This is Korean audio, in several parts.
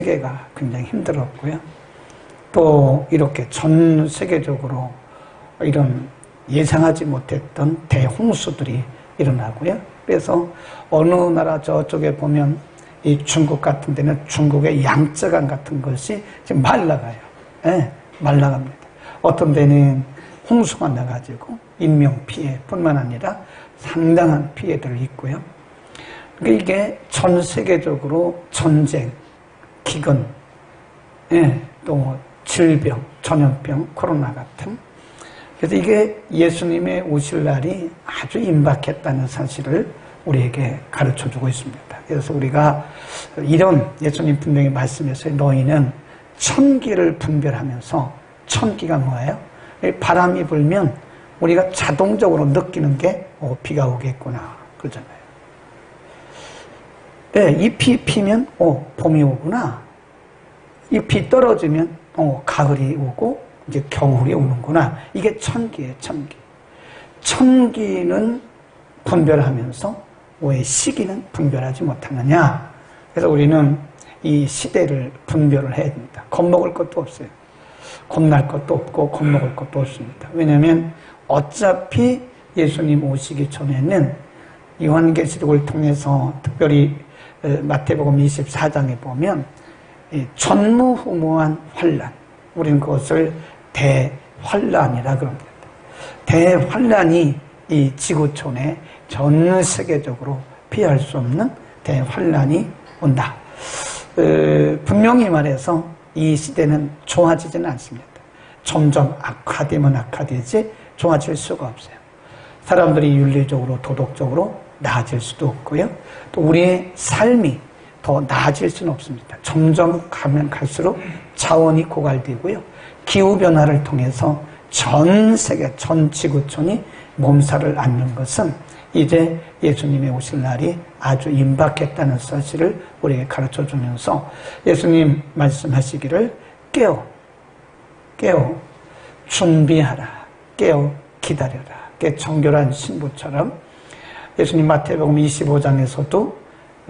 세계가 굉장히 힘들었고요. 또 이렇게 전 세계적으로 이런 예상하지 못했던 대홍수들이 일어나고요. 그래서 어느 나라 저쪽에 보면 이 중국 같은 데는 중국의 양쯔강 같은 것이 지금 말라가요. 네, 말라갑니다. 어떤 데는 홍수가 나가지고 인명피해뿐만 아니라 상당한 피해들을 입고요. 그러니까 이게 전 세계적으로 전쟁, 기근, 또 질병, 전염병, 코로나 같은. 그래서 이게 예수님의 오실 날이 아주 임박했다는 사실을 우리에게 가르쳐주고 있습니다. 그래서 우리가 이런 예수님 분명히 말씀했어요. 너희는 천기를 분별하면서, 천기가 뭐예요? 바람이 불면 우리가 자동적으로 느끼는 게 비가 오겠구나 그러잖아요. 네, 잎이 피면 봄이 오구나. 잎이 떨어지면 가을이 오고 이제 겨울이 오는구나. 이게 천기예요, 천기. 천기는 분별하면서 왜 시기는 분별하지 못하느냐. 그래서 우리는 이 시대를 분별을 해야 됩니다. 겁먹을 것도 없어요. 겁날 것도 없고 겁먹을 것도 없습니다. 왜냐하면 어차피 예수님 오시기 전에는 요한계시록을 통해서 특별히 마태복음 24장에 보면 전무후무한 환난, 우리는 그것을 대환난이라 그럽니다. 대환난이 이 지구촌에 전 세계적으로 피할 수 없는 대환난이 온다. 분명히 말해서 이 시대는 좋아지지는 않습니다. 점점 악화되면 악화되지 좋아질 수가 없어요. 사람들이 윤리적으로 도덕적으로 나아질 수도 없고요. 또 우리의 삶이 더 나아질 수는 없습니다. 점점 가면 갈수록 자원이 고갈되고요. 기후변화를 통해서 전 세계, 전 지구촌이 몸살을 앓는 것은 이제 예수님의 오실 날이 아주 임박했다는 사실을 우리에게 가르쳐주면서 예수님 말씀하시기를 깨어 준비하라, 깨어 기다려라. 정결한 신부처럼 예수님 마태복음 25장에서도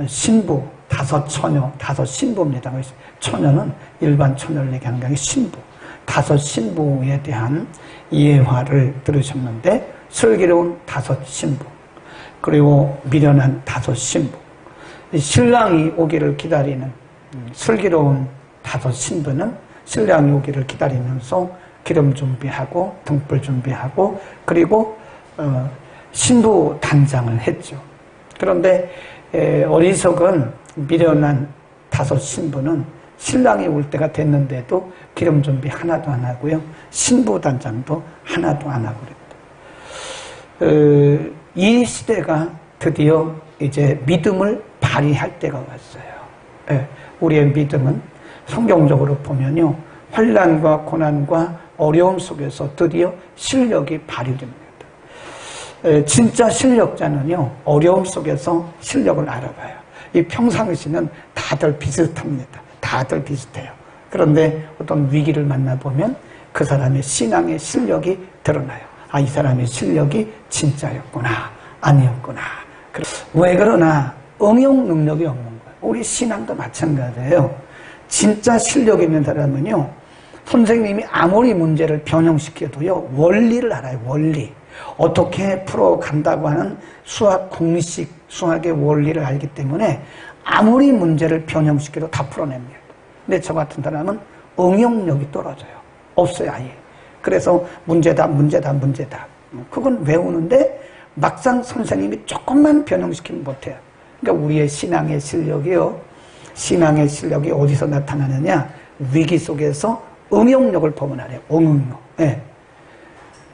신부, 5처녀, 5신부입니다. 처녀는 일반 처녀를 얘기하는 게 아니라 신부, 5신부에 대한 예화를 들으셨는데 슬기로운 5신부, 그리고 미련한 5신부, 신랑이 오기를 기다리는 슬기로운 5신부는 신랑이 오기를 기다리면서 기름 준비하고 등불 준비하고 그리고 신부 단장을 했죠. 그런데 어리석은 미련한 5신부는 신랑이 올 때가 됐는데도 기름 준비 하나도 안 하고요. 신부 단장도 하나도 안 하고 그랬다. 이 시대가 드디어 이제 믿음을 발휘할 때가 왔어요. 우리의 믿음은 성경적으로 보면요. 환난과 고난과 어려움 속에서 드디어 실력이 발휘됩니다. 진짜 실력자는요. 어려움 속에서 실력을 알아봐요. 이 평상시는 다들 비슷합니다. 다들 비슷해요. 그런데 어떤 위기를 만나보면 그 사람의 신앙의 실력이 드러나요. 아, 이 사람의 실력이 진짜였구나, 아니었구나. 왜 그러나 응용 능력이 없는 거예요. 우리 신앙도 마찬가지예요. 진짜 실력 있는 사람은요, 선생님이 아무리 문제를 변형시켜도요, 원리를 알아요, 원리. 어떻게 풀어간다고 하는 수학 공식, 수학의 원리를 알기 때문에 아무리 문제를 변형시켜도 다 풀어냅니다. 근데 저 같은 사람은 응용력이 떨어져요. 없어요, 아예. 그래서 문제다. 그건 외우는데 막상 선생님이 조금만 변형시키면 못해요. 그러니까 우리의 신앙의 실력이요. 신앙의 실력이 어디서 나타나느냐? 위기 속에서 응용력을 보면 알아요. 응용력. 네.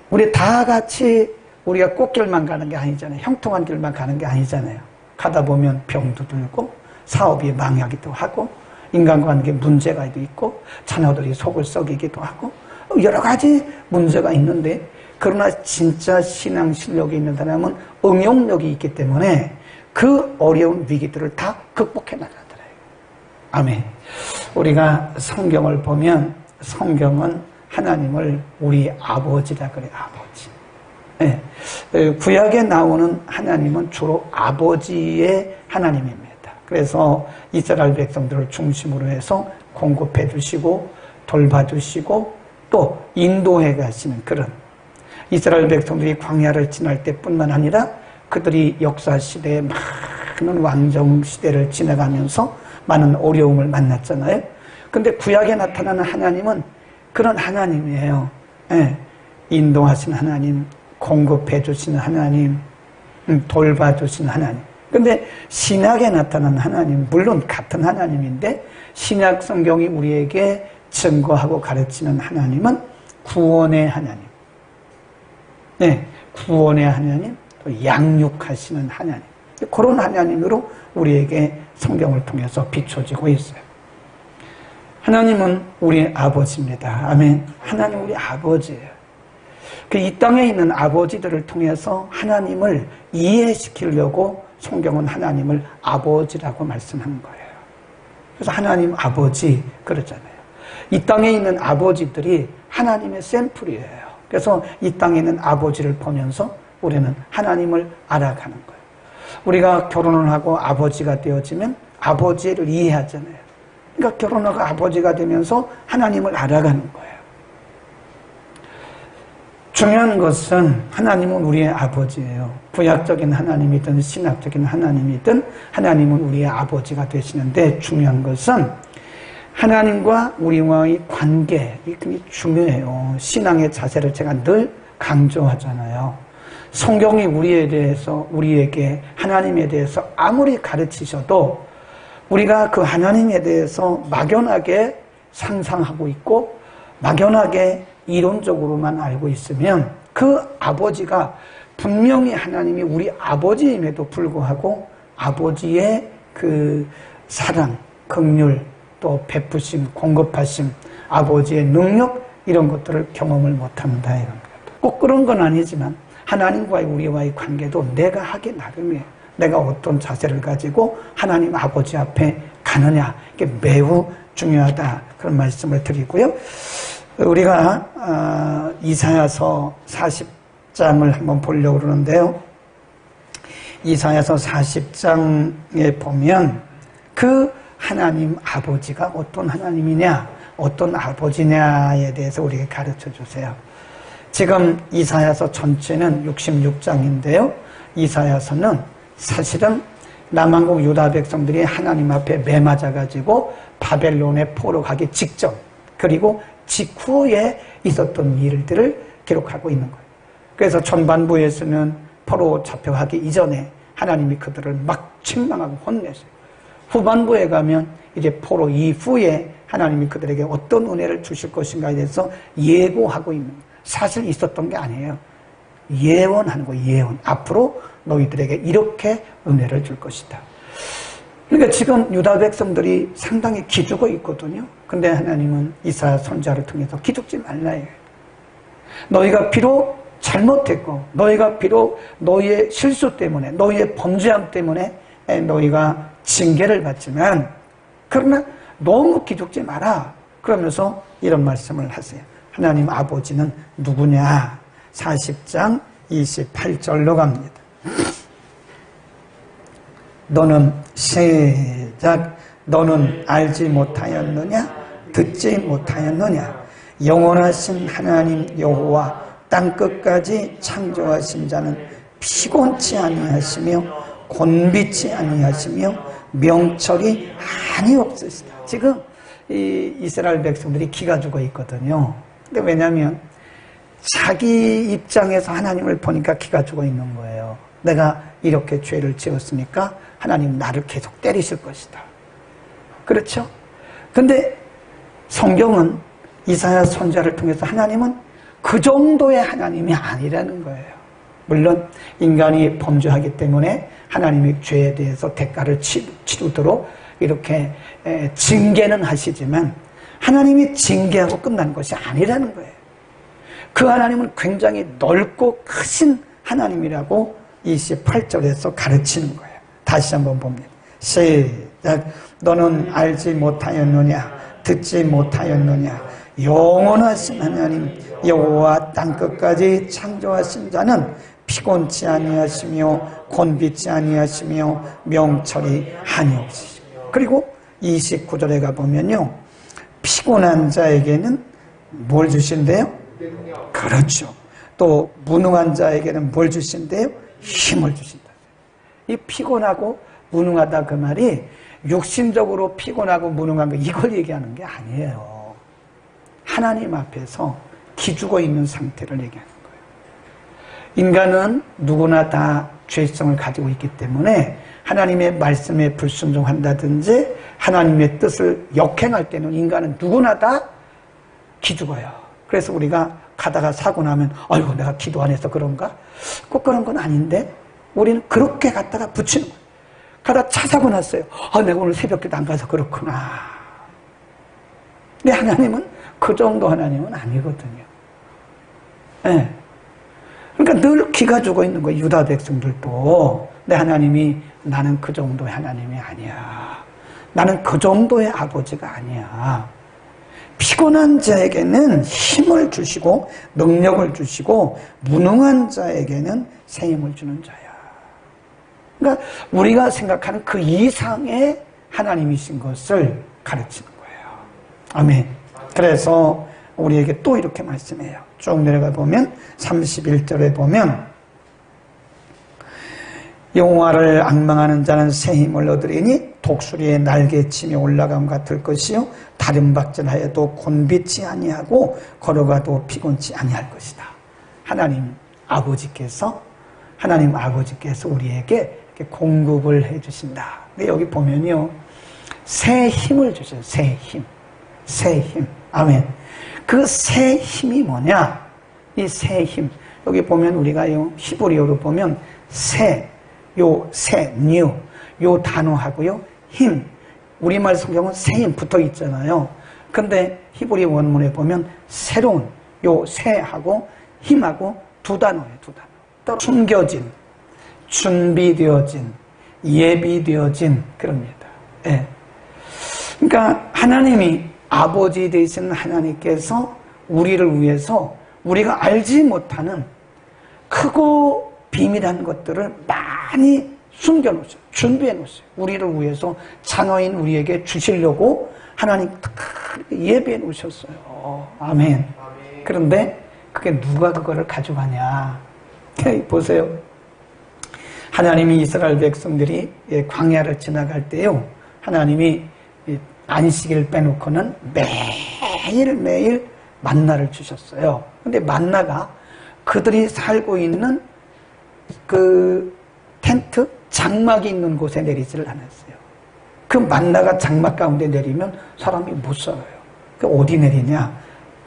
우리 다 같이 우리가 꽃길만 가는 게 아니잖아요. 형통한 길만 가는 게 아니잖아요. 가다 보면 병도 들고 사업이 망하기도 하고 인간관계 문제가 있고 자녀들이 속을 썩이기도 하고 여러 가지 문제가 있는데 그러나 진짜 신앙 실력이 있는 사람은 응용력이 있기 때문에 그 어려운 위기들을 다 극복해 나가더라고요. 아멘. 우리가 성경을 보면 성경은 하나님을 우리 아버지라 그래요. 아버지. 네. 구약에 나오는 하나님은 주로 아버지의 하나님입니다. 그래서 이스라엘 백성들을 중심으로 해서 공급해 주시고 돌봐주시고 또 인도해 가시는 그런 이스라엘 백성들이 광야를 지날 때뿐만 아니라 그들이 역사시대에 많은 왕정시대를 지나가면서 많은 어려움을 만났잖아요. 근데 구약에 나타나는 하나님은 그런 하나님이에요. 예, 인도하시는 하나님, 공급해 주시는 하나님, 돌봐주시는 하나님. 근데 신약에 나타난 하나님, 물론 같은 하나님인데 신약 성경이 우리에게 증거하고 가르치는 하나님은 구원의 하나님. 네, 구원의 하나님, 또 양육하시는 하나님. 그런 하나님으로 우리에게 성경을 통해서 비춰지고 있어요. 하나님은 우리 아버지입니다. 아멘. 하나님 우리 아버지예요. 이 땅에 있는 아버지들을 통해서 하나님을 이해시키려고 성경은 하나님을 아버지라고 말씀한 거예요. 그래서 하나님 아버지 그러잖아요. 이 땅에 있는 아버지들이 하나님의 샘플이에요. 그래서 이 땅에 있는 아버지를 보면서 우리는 하나님을 알아가는 거예요. 우리가 결혼을 하고 아버지가 되어지면 아버지를 이해하잖아요. 그러니까 결혼하고 아버지가 되면서 하나님을 알아가는 거예요. 중요한 것은 하나님은 우리의 아버지예요. 구약적인 하나님이든 신학적인 하나님이든 하나님은 우리의 아버지가 되시는데 중요한 것은 하나님과 우리와의 관계, 이게 중요해요. 신앙의 자세를 제가 늘 강조하잖아요. 성경이 우리에게 하나님에 대해서 아무리 가르치셔도 우리가 그 하나님에 대해서 막연하게 상상하고 있고 막연하게 이론적으로만 알고 있으면 그 아버지가 분명히 하나님이 우리 아버지임에도 불구하고 아버지의 그 사랑, 긍휼, 또 베푸심, 공급하심, 아버지의 능력 이런 것들을 경험을 못한다 이런 거예요. 꼭 그런 건 아니지만 하나님과의 우리와의 관계도 내가 하기 나름이에요. 내가 어떤 자세를 가지고 하나님 아버지 앞에 가느냐 이게 매우 중요하다 그런 말씀을 드리고요. 우리가 이사야서 40장을 한번 보려고 그러는데요. 이사야서 40장에 보면 그 하나님 아버지가 어떤 하나님이냐 어떤 아버지냐에 대해서 우리에게 가르쳐 주세요. 지금 이사야서 전체는 66장인데요. 이사야서는 사실은 남한국 유다 백성들이 하나님 앞에 매맞아가지고 바벨론에 포로 가기 직전 그리고 직후에 있었던 일들을 기록하고 있는 거예요. 그래서 전반부에서는 포로 잡혀가기 이전에 하나님이 그들을 막 책망하고 혼내세요. 후반부에 가면 이제 포로 이후에 하나님이 그들에게 어떤 은혜를 주실 것인가에 대해서 예고하고 있는 거예요. 사실 있었던 게 아니에요. 예언하는 거예요. 예언. 앞으로 너희들에게 이렇게 은혜를 줄 것이다. 그러니까 지금 유다 백성들이 상당히 기죽어 있거든요. 근데 하나님은 이사야 선지자를 통해서 기죽지 말라 해요. 너희가 비록 잘못했고 너희가 비록 너희의 실수 때문에 너희의 범죄함 때문에 너희가 징계를 받지만 그러나 너무 기죽지 마라. 그러면서 이런 말씀을 하세요. 하나님 아버지는 누구냐? 40장 28절로 갑니다. 너는 시작 너는 알지 못하였느냐? 듣지 못하였느냐? 영원하신 하나님 여호와 땅끝까지 창조하신 자는 피곤치 아니하시며 곤비치 아니하시며 명철이 아니옵으시다. 지금 이 이스라엘 백성들이 기가 죽어 있거든요. 근데 왜냐하면 자기 입장에서 하나님을 보니까 기가 죽어 있는 거예요. 내가 이렇게 죄를 지었으니까 하나님 나를 계속 때리실 것이다. 그렇죠? 근데 성경은 이사야 선지자를 통해서 하나님은 그 정도의 하나님이 아니라는 거예요. 물론 인간이 범죄하기 때문에 하나님이 죄에 대해서 대가를 치르도록 이렇게 징계는 하시지만 하나님이 징계하고 끝난 것이 아니라는 거예요. 그 하나님은 굉장히 넓고 크신 하나님이라고 28절에서 가르치는 거예요. 다시 한번 봅니다. 시작. 너는 알지 못하였느냐? 듣지 못하였느냐? 영원하신 하나님 여호와 땅끝까지 창조하신 자는 피곤치 아니하시며 곤비치 아니하시며 명철이 아니옵시고. 그리고 29절에 가보면요, 피곤한 자에게는 뭘 주신대요? 그렇죠. 또 무능한 자에게는 뭘 주신대요? 힘을 주신다. 이 피곤하고 무능하다 그 말이 육신적으로 피곤하고 무능한 거 이걸 얘기하는 게 아니에요. 하나님 앞에서 기죽어 있는 상태를 얘기하는 거예요. 인간은 누구나 다 죄성을 가지고 있기 때문에 하나님의 말씀에 불순종한다든지 하나님의 뜻을 역행할 때는 인간은 누구나 다 기죽어요. 그래서 우리가 가다가 사고 나면 아이고 내가 기도 안 해서 그런가? 꼭 그런 건 아닌데 우리는 그렇게 갖다가 붙이는 거예요. 가다 차 사고 났어요. 내가 오늘 새벽기도 안 가서 그렇구나. 근데 하나님은 그 정도 하나님은 아니거든요. 네. 그러니까 늘 기가 죽어 있는 거예요. 유다 백성들도. 근데 하나님이 나는 그 정도의 하나님이 아니야. 나는 그 정도의 아버지가 아니야. 피곤한 자에게는 힘을 주시고 능력을 주시고 무능한 자에게는 새 힘을 주는 자야. 그러니까 우리가 생각하는 그 이상의 하나님이신 것을 가르치는 거예요. 아멘. 그래서 우리에게 또 이렇게 말씀해요. 쭉 내려가 보면 31절에 보면 여호와를 앙망하는 자는 새 힘을 얻으리니 독수리의 날개치며 올라감 같을 것이요 다름박질하여도 곤비치 아니하고 걸어가도 피곤치 아니할 것이다. 하나님 아버지께서 우리에게 이렇게 공급을 해주신다. 근데 여기 보면요, 새 힘을 주셔요. 새 힘. 아멘. 그 새 힘이 뭐냐? 이 새 힘. 여기 보면 우리가 히브리어로 보면 new, 요 단어하고요, 힘. 우리말 성경은 새 힘 붙어 있잖아요. 근데 히브리 원문에 보면 새로운, 요 새하고 힘하고 두 단어예요, 두 단어. 또 숨겨진, 준비되어진, 예비되어진 그럽니다. 예. 그러니까 하나님이 아버지 되신 하나님께서 우리를 위해서 우리가 알지 못하는 크고 비밀한 것들을 많이 숨겨놓으셔요. 준비해놓으셔요. 우리를 위해서 자녀인 우리에게 주시려고 하나님 예비해 놓으셨어요. 아멘. 그런데 그게 누가 그거를 가져가냐. 보세요. 하나님이 이스라엘 백성들이 광야를 지나갈 때요, 하나님이 안식일 빼놓고는 매일매일 만나를 주셨어요. 근데 만나가 그들이 살고 있는 그 텐트, 장막이 있는 곳에 내리지를 않았어요. 그 만나가 장막 가운데 내리면 사람이 못 살아요. 그 어디 내리냐?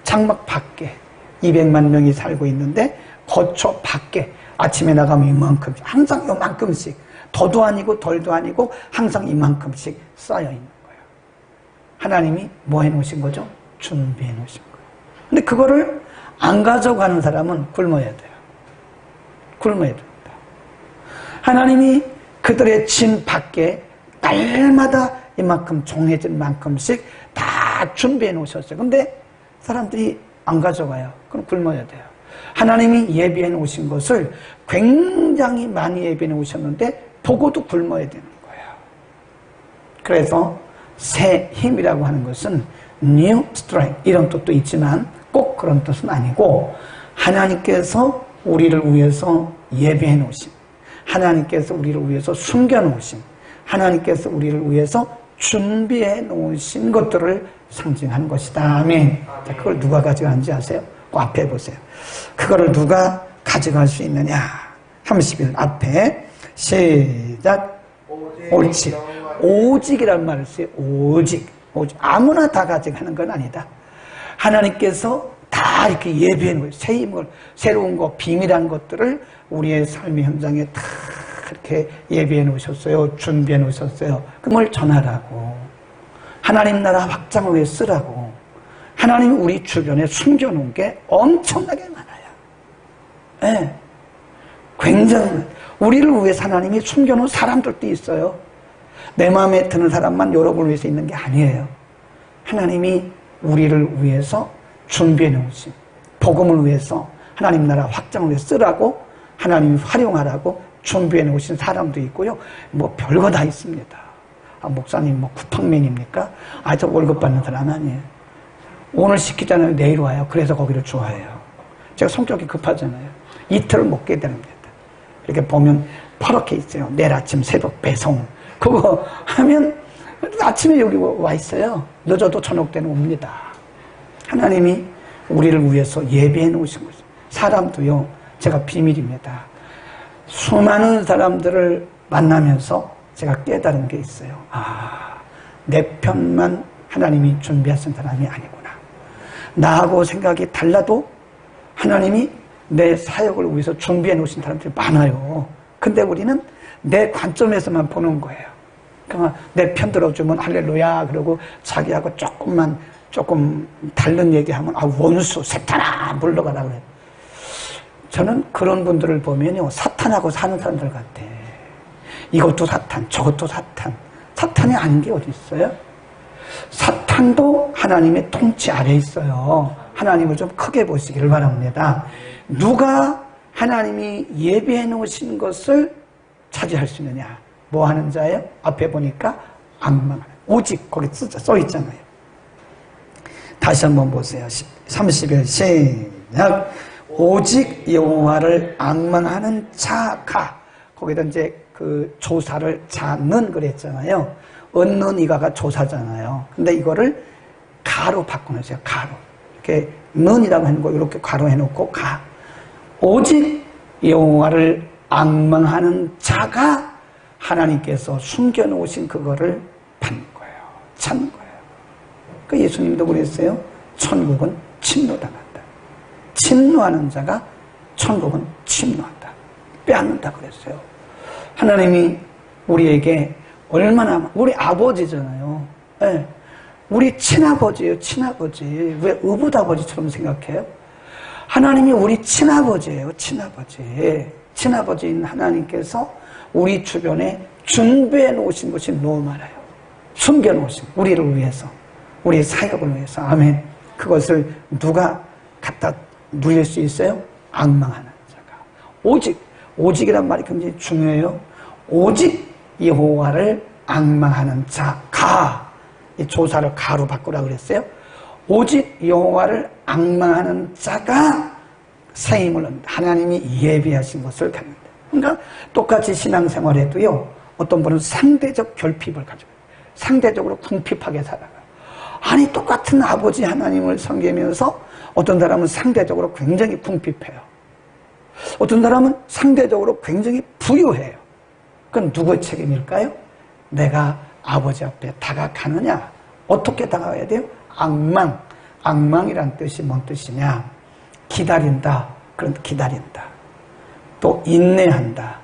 장막 밖에 200만 명이 살고 있는데 거처 밖에 아침에 나가면 이만큼씩, 항상 이만큼씩, 더도 아니고 덜도 아니고 항상 이만큼씩 쌓여 있는 거예요. 하나님이 뭐 해놓으신 거죠? 준비해 놓으신 거예요. 근데 그거를 안 가져가는 사람은 굶어야 돼요. 굶어야 됩니다. 하나님이 그들의 진 밖에 날마다 이만큼 정해진 만큼씩 다 준비해 놓으셨어요. 근데 사람들이 안 가져가요. 그럼 굶어야 돼요. 하나님이 예비해 놓으신 것을 굉장히 많이 예비해 놓으셨는데 보고도 굶어야 되는 거예요. 그래서 새 힘이라고 하는 것은 new strength 이런 뜻도 있지만 꼭 그런 뜻은 아니고 하나님께서 우리를 위해서 예비해 놓으신, 하나님께서 우리를 위해서 숨겨 놓으신, 하나님께서 우리를 위해서 준비해 놓으신 것들을 상징하는 것이다. 아멘. 자, 그걸 누가 가져가는지 아세요? 그 앞에 보세요. 그거를 누가 가져갈 수 있느냐? 30일 앞에 시작. 옳지. 오직이라는 말을 써요. 오직. 아무나 다 가져가는 건 아니다. 하나님께서 다 이렇게 예비해 놓은 새 힘을, 새로운 거, 비밀한 것들을 우리의 삶의 현장에 다 이렇게 예비해 놓으셨어요. 준비해 놓으셨어요. 그걸 전하라고. 하나님 나라 확장을 위해 쓰라고. 하나님 우리 주변에 숨겨놓은 게 엄청나게 많아요. 네. 굉장히. 우리를 위해서 하나님이 숨겨놓은 사람들도 있어요. 내 마음에 드는 사람만 여러분을 위해서 있는 게 아니에요. 하나님이 우리를 위해서 준비해 놓으신 복음을 위해서 하나님 나라 확장을 위해 쓰라고 하나님이 활용하라고 준비해 놓으신 사람도 있고요. 뭐 별거 다 있습니다. 목사님 뭐 쿠팡맨입니까? 저 월급 받는 사람 아니에요. 오늘 시키잖아요. 내일 와요. 그래서 거기를 좋아해요. 제가 성격이 급하잖아요. 이틀을 못 기다립니다. 이렇게 보면 퍼렇게 있어요. 내일 아침 새벽 배송. 그거 하면 아침에 여기 와 있어요. 늦어도 저녁 때는 옵니다. 하나님이 우리를 위해서 예배해 놓으신 거죠. 사람도요. 제가 비밀입니다. 수많은 사람들을 만나면서 제가 깨달은 게 있어요. 내 편만 하나님이 준비하신 사람이 아니구나. 나하고 생각이 달라도 하나님이 내 사역을 위해서 준비해 놓으신 사람들이 많아요. 근데 우리는 내 관점에서만 보는 거예요. 그러니까 내 편 들어주면 할렐루야 그러고 자기하고 조금 다른 얘기하면 원수 사탄아 물러가라 그래. 저는 그런 분들을 보면요. 사탄하고 사는 사람들 같아. 이것도 사탄 저것도 사탄. 사탄이 아닌 게 어디 있어요? 사탄도 하나님의 통치 아래 있어요. 하나님을 좀 크게 보시기를 바랍니다. 누가 하나님이 예비해 놓으신 것을 차지할 수 있느냐? 뭐 하는 자예요? 앞에 보니까 악망하는. 오직 거기 써 있잖아요. 다시 한번 보세요. 30일 시작. 오직 여호와를 악망하는 자가. 거기다 이제 그 조사를 자는 그랬잖아요. 얻는 이가가 조사잖아요. 근데 이거를 가로 바꿔놓으세요. 가로. 이렇게 는이라고 하는 거 이렇게 가로 해놓고 가. 오직 여호와를 악망하는 자가 하나님께서 숨겨놓으신 그거를 받는 거예요. 찾는 거예요. 그 예수님도 그랬어요. 천국은 침노당한다. 침노하는 자가 천국은 침노한다. 빼앗는다 그랬어요. 하나님이 우리에게 얼마나, 우리 아버지잖아요. 네. 우리 친아버지예요. 친아버지. 왜 의붓아버지처럼 생각해요? 하나님이 우리 친아버지예요. 친아버지. 친아버지인 하나님께서 우리 주변에 준비해 놓으신 것이 너무 많아요. 숨겨 놓으신, 우리를 위해서, 우리 사역을 위해서. 아멘. 그것을 누가 갖다 누릴 수 있어요? 악망하는 자가. 오직이란 말이 굉장히 중요해요. 오직 여호와를 악망하는 자가. 이 조사를 가로 바꾸라 그랬어요. 오직 여호와를 악망하는 자가 새 힘을 얻는다. 하나님이 예비하신 것을 갖는다. 그러니까 똑같이 신앙생활에도요. 어떤 분은 상대적 결핍을 가져요. 상대적으로 궁핍하게 살아가요. 아니 똑같은 아버지 하나님을 섬기면서 어떤 사람은 상대적으로 굉장히 궁핍해요. 어떤 사람은 상대적으로 굉장히 부유해요. 그건 누구의 책임일까요? 내가 아버지 앞에 다가가느냐? 어떻게 다가가야 돼요? 악망. 악망이란 뜻이 뭔 뜻이냐? 기다린다. 그런 기다린다. 또 인내한다.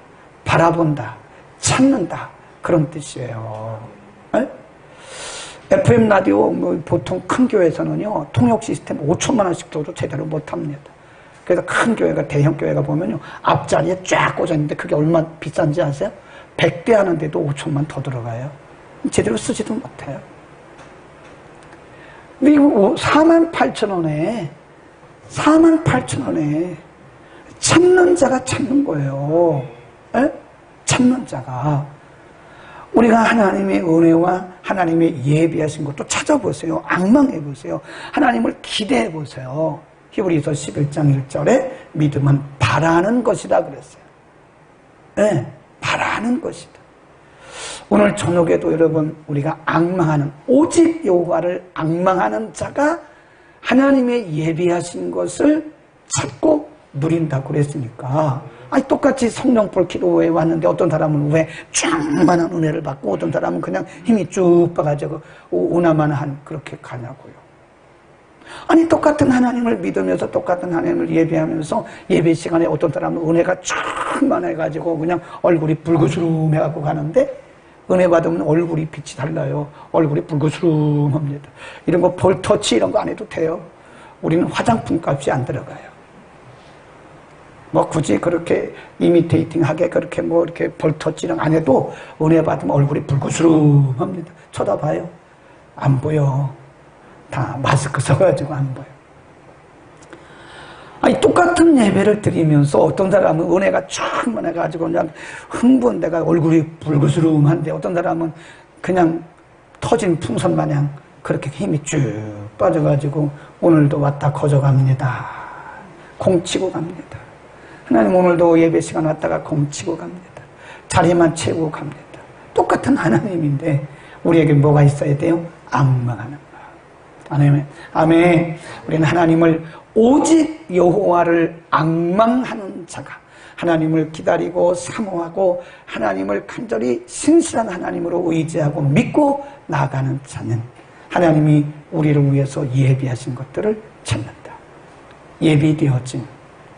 바라본다. 찾는다. 그런 뜻이에요. 네? FM 라디오 보통 큰 교회에서는요. 통역 시스템 5천만 원씩 줘도 제대로 못합니다. 그래서 큰 교회가 대형 교회가 보면요. 앞자리에 쫙 꽂아 있는데 그게 얼마나 비싼지 아세요? 100대 하는데도 5천만 더 들어가요. 제대로 쓰지도 못해요. 이거 48,000원에 48,000원에 찾는 자가 찾는 거예요. 에? 찾는 자가. 우리가 하나님의 은혜와 하나님의 예비하신 것도 찾아보세요. 악망해보세요. 하나님을 기대해보세요. 히브리서 11장 1절에 믿음은 바라는 것이다 그랬어요. 네, 바라는 것이다. 오늘 저녁에도 여러분 우리가 악망하는, 오직 여호와를 악망하는 자가 하나님의 예비하신 것을 찾고 누린다고 그랬으니까, 아니 똑같이 성령불 기도회에 왔는데 어떤 사람은 왜 쫙만한 은혜를 받고 어떤 사람은 그냥 힘이 쭉 빠가지고 오나마나한 그렇게 가냐고요. 아니 똑같은 하나님을 믿으면서 똑같은 하나님을 예배하면서 예배 시간에 어떤 사람은 은혜가 쫙 많아가지고 그냥 얼굴이 붉으스름해갖고 가는데 은혜 받으면 얼굴이 빛이 달라요. 얼굴이 붉으스름합니다. 이런 거 볼터치 이런 거 안 해도 돼요. 우리는 화장품 값이 안 들어가요. 뭐 굳이 그렇게 이미테이팅하게 그렇게 뭐 이렇게 볼터치 이런 거 안 해도 은혜 받으면 얼굴이 붉으스름합니다. 쳐다봐요. 안 보여. 다 마스크 써가지고 안 보여. 아니 똑같은 예배를 드리면서 어떤 사람은 은혜가 충만해가지고 그냥 흥분돼가 얼굴이 붉으스름한데 어떤 사람은 그냥 터진 풍선 마냥 그렇게 힘이 쭉 빠져가지고 오늘도 왔다 거저갑니다. 공치고 갑니다. 하나님 오늘도 예배 시간 왔다가 공치고 갑니다. 자리만 채우고 갑니다. 똑같은 하나님인데 우리에게 뭐가 있어야 돼요? 앙망하는 마음. 아멘. 우리는 하나님을 오직 여호와를 앙망하는 자가, 하나님을 기다리고 사모하고 하나님을 간절히 신실한 하나님으로 의지하고 믿고 나아가는 자는 하나님이 우리를 위해서 예비하신 것들을 찾는다. 예비되어진,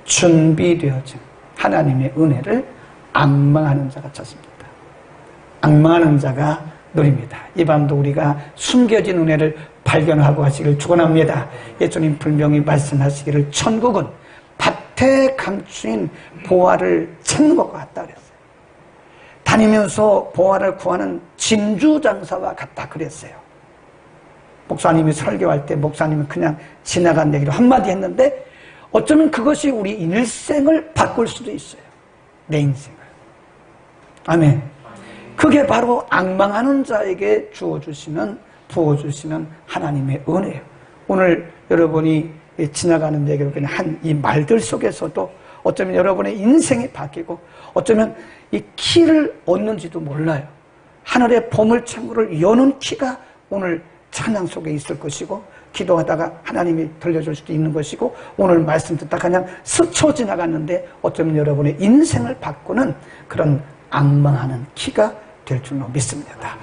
준비되어진 하나님의 은혜를 앙망하는 자가 찾습니다. 앙망하는 자가 누립니다. 이 밤도 우리가 숨겨진 은혜를 발견하고 하시기를 축원합니다. 예수님 분명히 말씀하시기를 천국은 밭에 감추인 보화를 찾는 것과 같다 그랬어요. 다니면서 보화를 구하는 진주장사와 같다 그랬어요. 목사님이 설교할 때 목사님은 그냥 지나간 얘기로 한마디 했는데 어쩌면 그것이 우리 일생을 바꿀 수도 있어요. 내 인생을. 아멘. 그게 바로 앙망하는 자에게 주어주시는, 부어주시는 하나님의 은혜예요. 오늘 여러분이 지나가는 얘기로 그냥 한 이 말들 속에서도 어쩌면 여러분의 인생이 바뀌고 어쩌면 이 키를 얻는지도 몰라요. 하늘의 보물창고를 여는 키가 오늘 찬양 속에 있을 것이고 기도하다가 하나님이 들려줄 수도 있는 것이고 오늘 말씀 듣다 그냥 스쳐 지나갔는데 어쩌면 여러분의 인생을 바꾸는 그런 앙망하는 키가 될 줄로 믿습니다.